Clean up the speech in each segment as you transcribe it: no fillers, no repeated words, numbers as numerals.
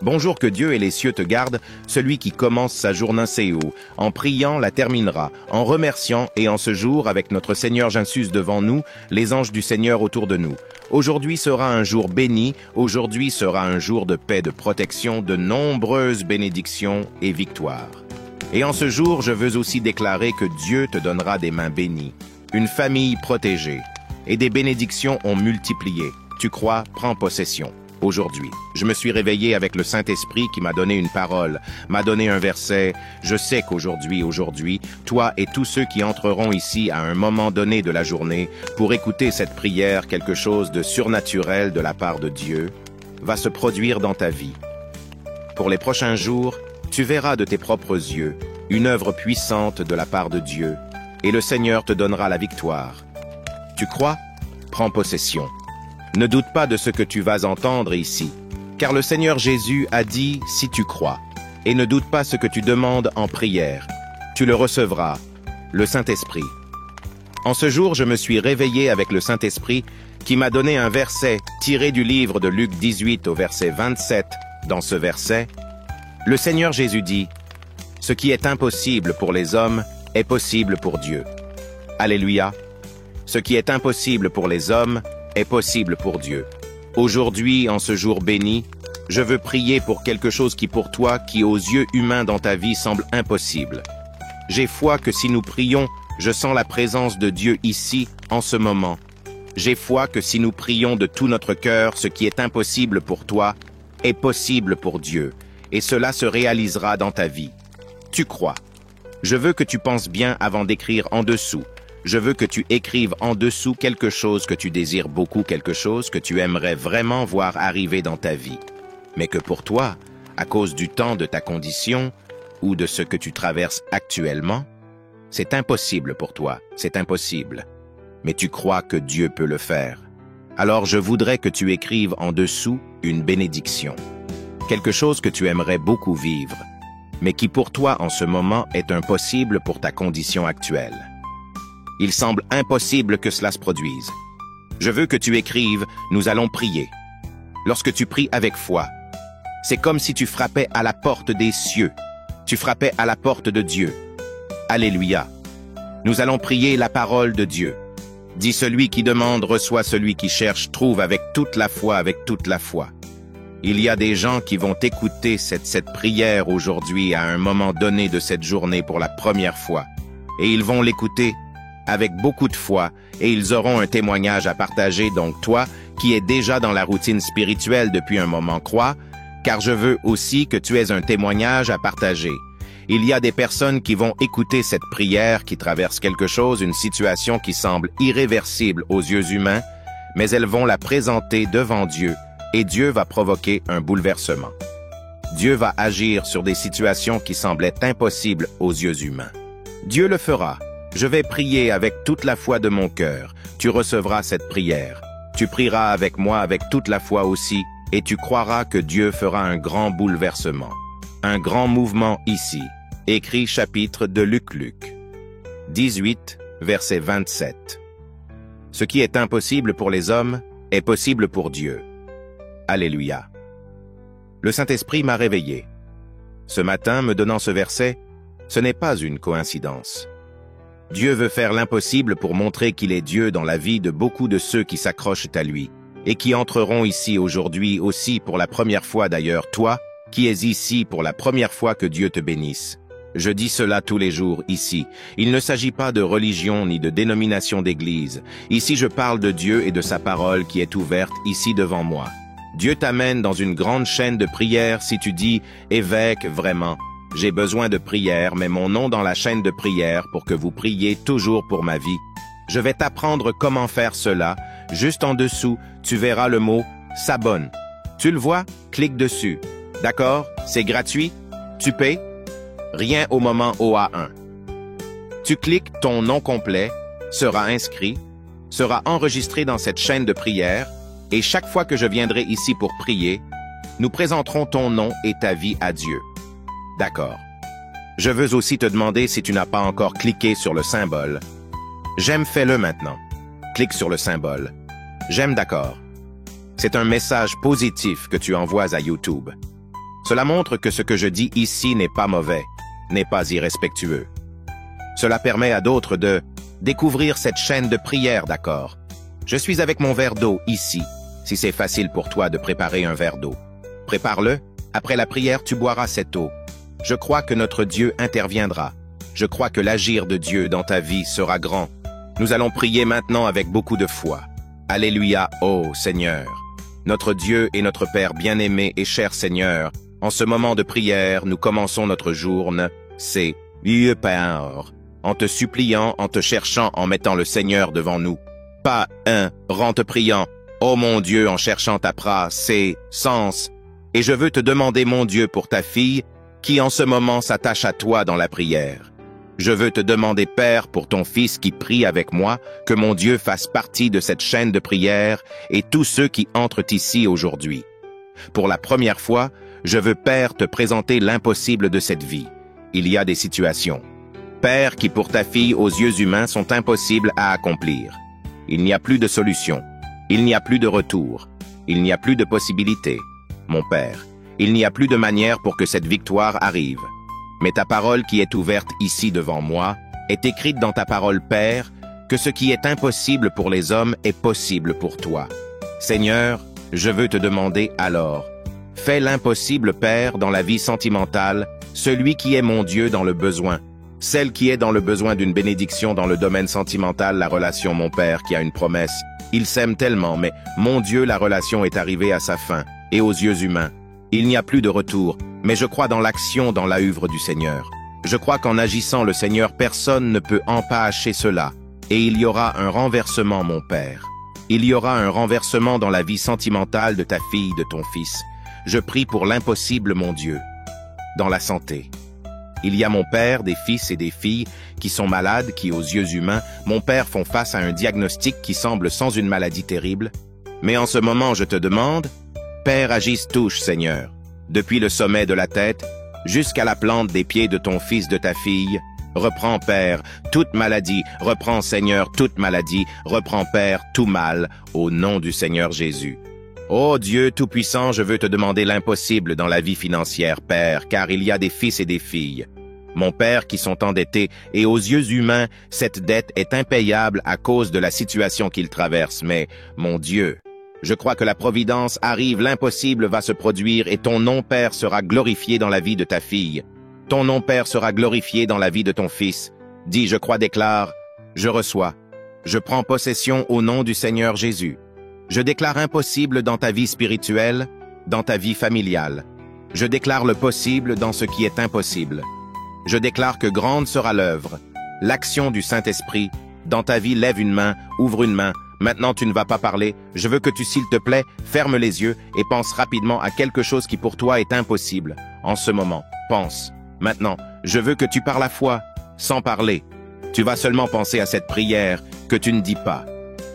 Bonjour, que Dieu et les cieux te gardent, celui qui commence sa journée en priant la terminera, en remerciant et en ce jour avec notre Seigneur Jésus devant nous, les anges du Seigneur autour de nous. Aujourd'hui sera un jour béni, aujourd'hui sera un jour de paix, de protection, de nombreuses bénédictions et victoires. Et en ce jour, je veux aussi déclarer que Dieu te donnera des mains bénies, une famille protégée et des bénédictions ont multiplié. Tu crois, prends possession. Aujourd'hui, je me suis réveillé avec le Saint-Esprit qui m'a donné une parole, m'a donné un verset. Je sais qu'aujourd'hui, toi et tous ceux qui entreront ici à un moment donné de la journée pour écouter cette prière, quelque chose de surnaturel de la part de Dieu, va se produire dans ta vie. Pour les prochains jours, tu verras de tes propres yeux une œuvre puissante de la part de Dieu, et le Seigneur te donnera la victoire. Tu crois? Prends possession. Ne doute pas de ce que tu vas entendre ici, car le Seigneur Jésus a dit « si tu crois ». Et ne doute pas ce que tu demandes en prière. Tu le recevras, le Saint-Esprit. En ce jour, je me suis réveillé avec le Saint-Esprit qui m'a donné un verset tiré du livre de Luc 18 au verset 27. Dans ce verset, le Seigneur Jésus dit « Ce qui est impossible pour les hommes est possible pour Dieu. » Alléluia. Ce qui est impossible pour les hommes est possible pour Dieu. Aujourd'hui, en ce jour béni, je veux prier pour quelque chose qui pour toi, qui aux yeux humains dans ta vie semble impossible. J'ai foi que si nous prions, je sens la présence de Dieu ici, en ce moment. J'ai foi que si nous prions de tout notre cœur, ce qui est impossible pour toi est possible pour Dieu, et cela se réalisera dans ta vie. Tu crois. Je veux que tu penses bien avant d'écrire en dessous. Je veux que tu écrives en dessous quelque chose que tu désires beaucoup, quelque chose que tu aimerais vraiment voir arriver dans ta vie. Mais que pour toi, à cause du temps de ta condition ou de ce que tu traverses actuellement, c'est impossible pour toi, c'est impossible. Mais tu crois que Dieu peut le faire. Alors je voudrais que tu écrives en dessous une bénédiction. Quelque chose que tu aimerais beaucoup vivre, mais qui pour toi en ce moment est impossible pour ta condition actuelle. Il semble impossible que cela se produise. Je veux que tu écrives « Nous allons prier ». Lorsque tu pries avec foi, c'est comme si tu frappais à la porte des cieux. Tu frappais à la porte de Dieu. Alléluia. Nous allons prier la parole de Dieu. Dis celui qui demande reçoit, celui qui cherche trouve avec toute la foi, avec toute la foi. Il y a des gens qui vont écouter cette prière aujourd'hui à un moment donné de cette journée pour la première fois. Et ils vont l'écouter avec beaucoup de foi, et ils auront un témoignage à partager. Donc toi, qui es déjà dans la routine spirituelle depuis un moment, crois, car je veux aussi que tu aies un témoignage à partager. Il y a des personnes qui vont écouter cette prière, qui traversent quelque chose, une situation qui semble irréversible aux yeux humains, mais elles vont la présenter devant Dieu, et Dieu va provoquer un bouleversement. Dieu va agir sur des situations qui semblaient impossibles aux yeux humains. Dieu le fera. Je vais prier avec toute la foi de mon cœur. Tu recevras cette prière. Tu prieras avec moi avec toute la foi aussi, et tu croiras que Dieu fera un grand bouleversement, un grand mouvement ici. Écrit chapitre de Luc 18, verset 27. Ce qui est impossible pour les hommes est possible pour Dieu. Alléluia. Le Saint-Esprit m'a réveillé. Ce matin, me donnant ce verset, ce n'est pas une coïncidence. Dieu veut faire l'impossible pour montrer qu'il est Dieu dans la vie de beaucoup de ceux qui s'accrochent à lui et qui entreront ici aujourd'hui aussi pour la première fois d'ailleurs, toi qui es ici pour la première fois, que Dieu te bénisse. Je dis cela tous les jours ici. Il ne s'agit pas de religion ni de dénomination d'église. Ici je parle de Dieu et de sa parole qui est ouverte ici devant moi. Dieu t'amène dans une grande chaîne de prières si tu dis « Évêque, vraiment ». J'ai besoin de prière, mets mon nom dans la chaîne de prière pour que vous priez toujours pour ma vie. Je vais t'apprendre comment faire cela. Juste en dessous, tu verras le mot « S'abonne ». Tu le vois? Clique dessus. D'accord? C'est gratuit? Tu payes? Rien au moment OA1. Tu cliques, ton nom complet sera inscrit, sera enregistré dans cette chaîne de prière, et chaque fois que je viendrai ici pour prier, nous présenterons ton nom et ta vie à Dieu. D'accord. Je veux aussi te demander si tu n'as pas encore cliqué sur le symbole. J'aime, fais-le maintenant. Clique sur le symbole. J'aime, d'accord. C'est un message positif que tu envoies à YouTube. Cela montre que ce que je dis ici n'est pas mauvais, n'est pas irrespectueux. Cela permet à d'autres de découvrir cette chaîne de prière, d'accord? Je suis avec mon verre d'eau ici, si c'est facile pour toi de préparer un verre d'eau. Prépare-le, après la prière tu boiras cette eau. Je crois que notre Dieu interviendra. Je crois que l'agir de Dieu dans ta vie sera grand. Nous allons prier maintenant avec beaucoup de foi. Alléluia, ô Seigneur. Notre Dieu et notre Père bien-aimé et cher Seigneur, en ce moment de prière, nous commençons notre journée, c'est Père, en te suppliant, en te cherchant, en mettant le Seigneur devant nous. Pas un, en te priant, ô mon Dieu, en cherchant ta sens. Et je veux te demander, mon Dieu, pour ta fille, qui en ce moment s'attache à toi dans la prière. Je veux te demander, Père, pour ton fils qui prie avec moi, que mon Dieu fasse partie de cette chaîne de prière et tous ceux qui entrent ici aujourd'hui. Pour la première fois, je veux, Père, te présenter l'impossible de cette vie. Il y a des situations, Père, qui pour ta fille aux yeux humains sont impossibles à accomplir. Il n'y a plus de solution. Il n'y a plus de retour. Il n'y a plus de possibilité. Mon Père, il n'y a plus de manière pour que cette victoire arrive. Mais ta parole qui est ouverte ici devant moi est écrite dans ta parole, Père, que ce qui est impossible pour les hommes est possible pour toi. Seigneur, je veux te demander alors, fais l'impossible, Père, dans la vie sentimentale, celui qui est mon Dieu dans le besoin, celle qui est dans le besoin d'une bénédiction dans le domaine sentimental, la relation, mon Père, qui a une promesse. Il s'aime tellement, mais, mon Dieu, la relation est arrivée à sa fin, et aux yeux humains. Il n'y a plus de retour, mais je crois dans l'action, dans l'œuvre du Seigneur. Je crois qu'en agissant le Seigneur, personne ne peut empêcher cela, et il y aura un renversement, mon Père. Il y aura un renversement dans la vie sentimentale de ta fille, de ton fils. Je prie pour l'impossible, mon Dieu. Dans la santé. Il y a, mon Père, des fils et des filles qui sont malades, qui, aux yeux humains, mon Père, font face à un diagnostic qui semble sans une maladie terrible. Mais en ce moment, je te demande, Père, agisse, touche, Seigneur, depuis le sommet de la tête jusqu'à la plante des pieds de ton fils, de ta fille. Reprends, Père, toute maladie, reprends, Seigneur, toute maladie, reprends, Père, tout mal, au nom du Seigneur Jésus. Ô Dieu Tout-Puissant, je veux te demander l'impossible dans la vie financière, Père, car il y a des fils et des filles. Mon Père, qui sont endettés, et aux yeux humains, cette dette est impayable à cause de la situation qu'ils traversent. Mais, mon Dieu, je crois que la providence arrive, l'impossible va se produire, et ton nom, Père, sera glorifié dans la vie de ta fille. Ton nom, Père, sera glorifié dans la vie de ton fils. Dis, je crois, déclare, je reçois. Je prends possession au nom du Seigneur Jésus. Je déclare impossible dans ta vie spirituelle, dans ta vie familiale. Je déclare le possible dans ce qui est impossible. Je déclare que grande sera l'œuvre, l'action du Saint-Esprit. Dans ta vie, lève une main, ouvre une main. Maintenant, tu ne vas pas parler. Je veux que tu, s'il te plaît, fermes les yeux et pense rapidement à quelque chose qui pour toi est impossible. En ce moment, pense. Maintenant, je veux que tu parles à foi, sans parler. Tu vas seulement penser à cette prière que tu ne dis pas.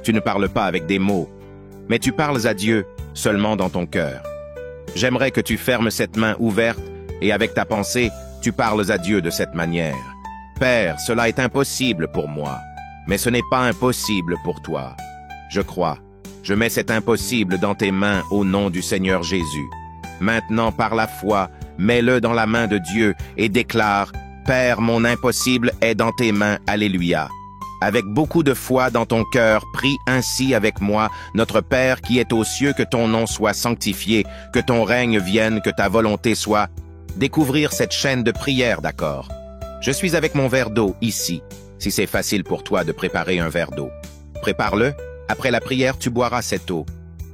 Tu ne parles pas avec des mots, mais tu parles à Dieu seulement dans ton cœur. J'aimerais que tu fermes cette main ouverte et avec ta pensée, tu parles à Dieu de cette manière. Père, cela est impossible pour moi, mais ce n'est pas impossible pour toi. Je crois. Je mets cet impossible dans tes mains au nom du Seigneur Jésus. Maintenant, par la foi, mets-le dans la main de Dieu et déclare, Père, mon impossible est dans tes mains, alléluia. Avec beaucoup de foi dans ton cœur, prie ainsi avec moi, notre Père qui est aux cieux, que ton nom soit sanctifié, que ton règne vienne, que ta volonté soit. Découvrir cette chaîne de prière, d'accord? Je suis avec mon verre d'eau ici, si c'est facile pour toi de préparer un verre d'eau. Prépare-le, après la prière tu boiras cette eau.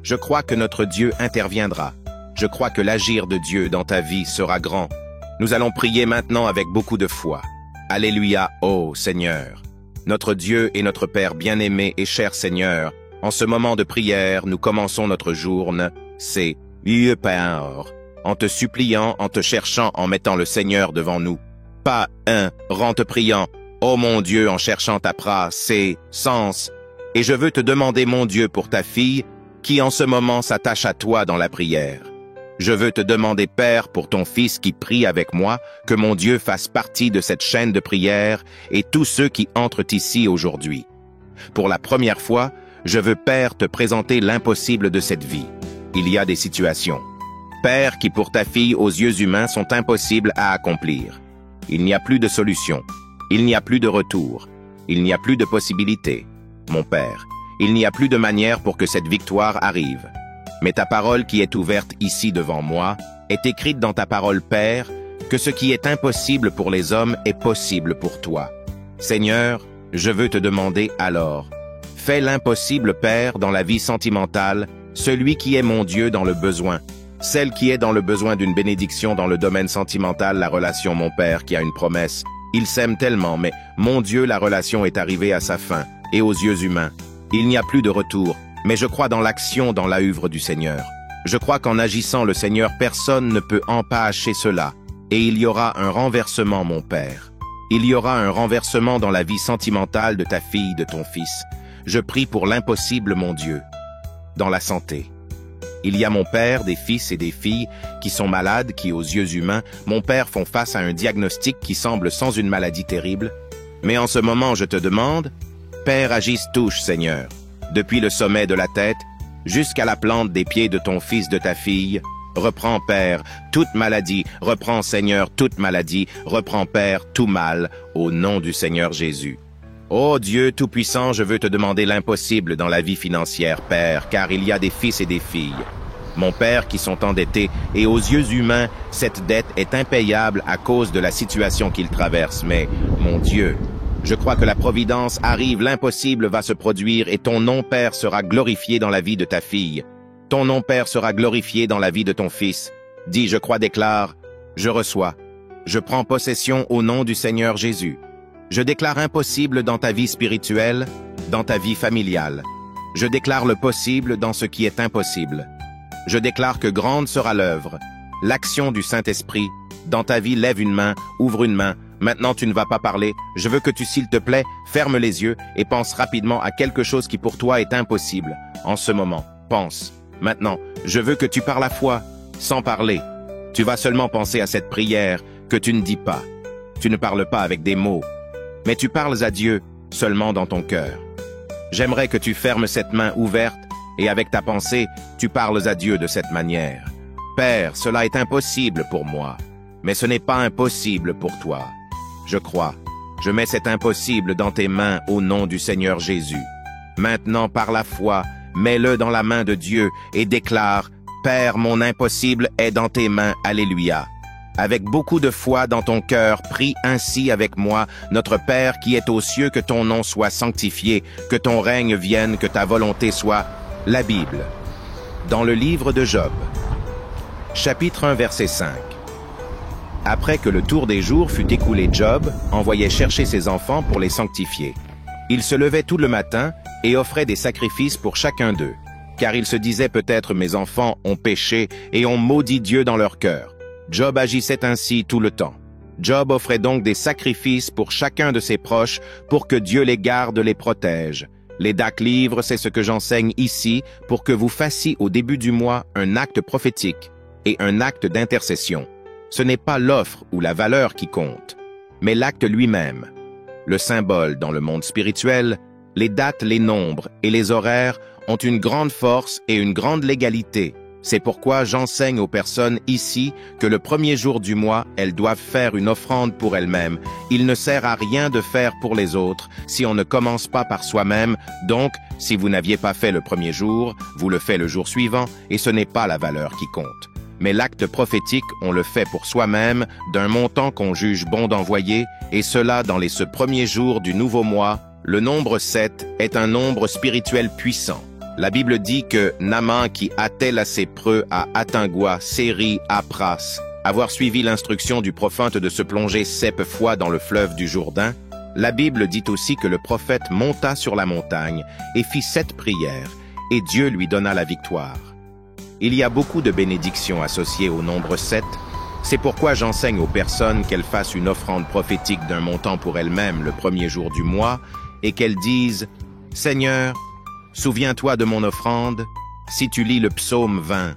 Je crois que notre Dieu interviendra. Je crois que l'agir de Dieu dans ta vie sera grand. Nous allons prier maintenant avec beaucoup de foi. Alléluia, ô Seigneur. Notre Dieu et notre Père bien-aimé et cher Seigneur, en ce moment de prière, nous commençons notre journée, c'est Père, en te suppliant, en te cherchant, en mettant le Seigneur devant nous. Pas un, en te priant, ô mon Dieu, en cherchant ta sens. Et je veux te demander, mon Dieu, pour ta fille, qui en ce moment s'attache à toi dans la prière. Je veux te demander, Père, pour ton fils qui prie avec moi, que mon Dieu fasse partie de cette chaîne de prière et tous ceux qui entrent ici aujourd'hui. Pour la première fois, je veux, Père, te présenter l'impossible de cette vie. Il y a des situations, Père, qui pour ta fille aux yeux humains sont impossibles à accomplir. Il n'y a plus de solution. Il n'y a plus de retour. Il n'y a plus de possibilité. Mon Père, il n'y a plus de manière pour que cette victoire arrive. Mais ta parole qui est ouverte ici devant moi est écrite dans ta parole, Père, que ce qui est impossible pour les hommes est possible pour toi. Seigneur, je veux te demander alors, fais l'impossible, Père, dans la vie sentimentale, celui qui est mon Dieu dans le besoin, celle qui est dans le besoin d'une bénédiction dans le domaine sentimental, la relation, mon Père, qui a une promesse. Il s'aime tellement, mais, mon Dieu, la relation est arrivée à sa fin, et aux yeux humains. Il n'y a plus de retour, mais je crois dans l'action, dans l'œuvre du Seigneur. Je crois qu'en agissant le Seigneur, personne ne peut empêcher cela. Et il y aura un renversement, mon Père. Il y aura un renversement dans la vie sentimentale de ta fille, de ton fils. Je prie pour l'impossible, mon Dieu. Dans la santé. Il y a, mon Père, des fils et des filles qui sont malades, qui, aux yeux humains, mon Père, font face à un diagnostic qui semble sans une maladie terrible. Mais en ce moment, je te demande, Père, agisse, touche, Seigneur, depuis le sommet de la tête jusqu'à la plante des pieds de ton fils, de ta fille. Reprends, Père, toute maladie, reprends, Seigneur, toute maladie, reprends, Père, tout mal, au nom du Seigneur Jésus. Ô Dieu Tout-Puissant, je veux te demander l'impossible dans la vie financière, Père, car il y a des fils et des filles. Mon Père, qui sont endettés, et aux yeux humains, cette dette est impayable à cause de la situation qu'ils traversent. Mais, mon Dieu, je crois que la providence arrive, l'impossible va se produire, et ton nom, Père, sera glorifié dans la vie de ta fille. Ton nom, Père, sera glorifié dans la vie de ton fils. Dis, je crois, déclare, je reçois. Je prends possession au nom du Seigneur Jésus. Je déclare impossible dans ta vie spirituelle, dans ta vie familiale. Je déclare le possible dans ce qui est impossible. Je déclare que grande sera l'œuvre, l'action du Saint-Esprit. Dans ta vie, lève une main, ouvre une main. Maintenant, tu ne vas pas parler. Je veux que tu, s'il te plaît, fermes les yeux et pense rapidement à quelque chose qui pour toi est impossible. En ce moment, pense. Maintenant, je veux que tu parles à foi, sans parler. Tu vas seulement penser à cette prière que tu ne dis pas. Tu ne parles pas avec des mots, mais tu parles à Dieu seulement dans ton cœur. J'aimerais que tu fermes cette main ouverte et avec ta pensée, tu parles à Dieu de cette manière. Père, cela est impossible pour moi, mais ce n'est pas impossible pour toi. Je crois. Je mets cet impossible dans tes mains au nom du Seigneur Jésus. Maintenant, par la foi, mets-le dans la main de Dieu et déclare, Père, mon impossible est dans tes mains, alléluia. Avec beaucoup de foi dans ton cœur, prie ainsi avec moi, notre Père qui est aux cieux, que ton nom soit sanctifié, que ton règne vienne, que ta volonté soit. La Bible. Dans le livre de Job. Chapitre 1, verset 5. Après que le tour des jours fut écoulé, Job envoyait chercher ses enfants pour les sanctifier. Il se levait tout le matin et offrait des sacrifices pour chacun d'eux, car il se disait peut-être mes enfants ont péché et ont maudit Dieu dans leur cœur. Job agissait ainsi tout le temps. Job offrait donc des sacrifices pour chacun de ses proches pour que Dieu les garde, les protège. Les DAC livres, c'est ce que j'enseigne ici pour que vous fassiez au début du mois un acte prophétique et un acte d'intercession. Ce n'est pas l'offre ou la valeur qui compte, mais l'acte lui-même. Le symbole dans le monde spirituel, les dates, les nombres et les horaires ont une grande force et une grande légalité. C'est pourquoi j'enseigne aux personnes ici que le premier jour du mois, elles doivent faire une offrande pour elles-mêmes. Il ne sert à rien de faire pour les autres si on ne commence pas par soi-même. Donc, si vous n'aviez pas fait le premier jour, vous le faites le jour suivant et ce n'est pas la valeur qui compte. Mais l'acte prophétique, on le fait pour soi-même d'un montant qu'on juge bon d'envoyer et cela dans ce premier jour du nouveau mois. Le nombre 7 est un nombre spirituel puissant. La Bible dit que Naaman qui attelle à ses preux à Attingua, Séri, Apras, avoir suivi l'instruction du prophète de se plonger 7 fois dans le fleuve du Jourdain, la Bible dit aussi que le prophète monta sur la montagne et fit 7 prières, et Dieu lui donna la victoire. Il y a beaucoup de bénédictions associées au nombre 7. C'est pourquoi j'enseigne aux personnes qu'elles fassent une offrande prophétique d'un montant pour elles-mêmes le premier jour du mois et qu'elles disent « Seigneur, souviens-toi de mon offrande » si tu lis le psaume 20.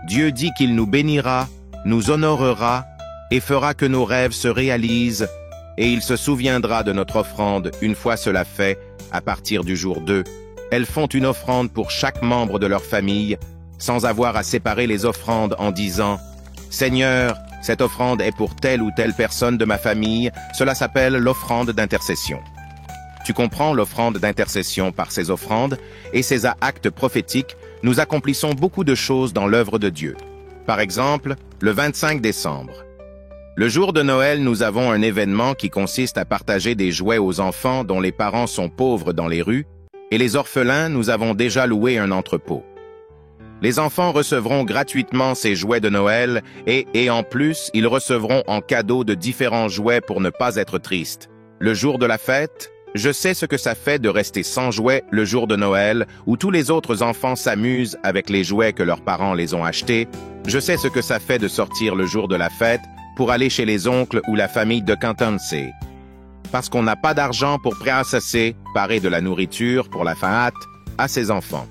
Dieu dit qu'il nous bénira, nous honorera et fera que nos rêves se réalisent et il se souviendra de notre offrande une fois cela fait, à partir du jour 2. Elles font une offrande pour chaque membre de leur famille, sans avoir à séparer les offrandes en disant « Seigneur, cette offrande est pour telle ou telle personne de ma famille », cela s'appelle l'offrande d'intercession. Tu comprends l'offrande d'intercession par ces offrandes et ces actes prophétiques, nous accomplissons beaucoup de choses dans l'œuvre de Dieu. Par exemple, le 25 décembre. Le jour de Noël, nous avons un événement qui consiste à partager des jouets aux enfants dont les parents sont pauvres dans les rues, et les orphelins, nous avons déjà loué un entrepôt. Les enfants recevront gratuitement ces jouets de Noël et en plus, ils recevront en cadeau de différents jouets pour ne pas être tristes. Le jour de la fête, je sais ce que ça fait de rester sans jouets le jour de Noël, où tous les autres enfants s'amusent avec les jouets que leurs parents les ont achetés. Je sais ce que ça fait de sortir le jour de la fête pour aller chez les oncles ou la famille de Cantanse. Parce qu'on n'a pas d'argent pour préparer de la nourriture pour la fête à ses enfants.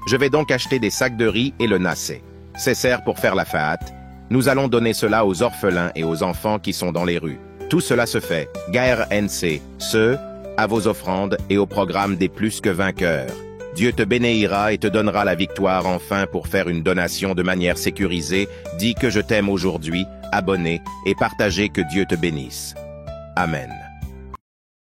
Je vais donc acheter des sacs de riz et le nassé. C'est sert pour faire la fête. Nous allons donner cela aux orphelins et aux enfants qui sont dans les rues. Tout cela se fait, Gaër NC, à vos offrandes et au programme des plus que vainqueurs. Dieu te bénira et te donnera la victoire enfin pour faire une donation de manière sécurisée. Dis que je t'aime aujourd'hui, abonnez et partagez, que Dieu te bénisse. Amen.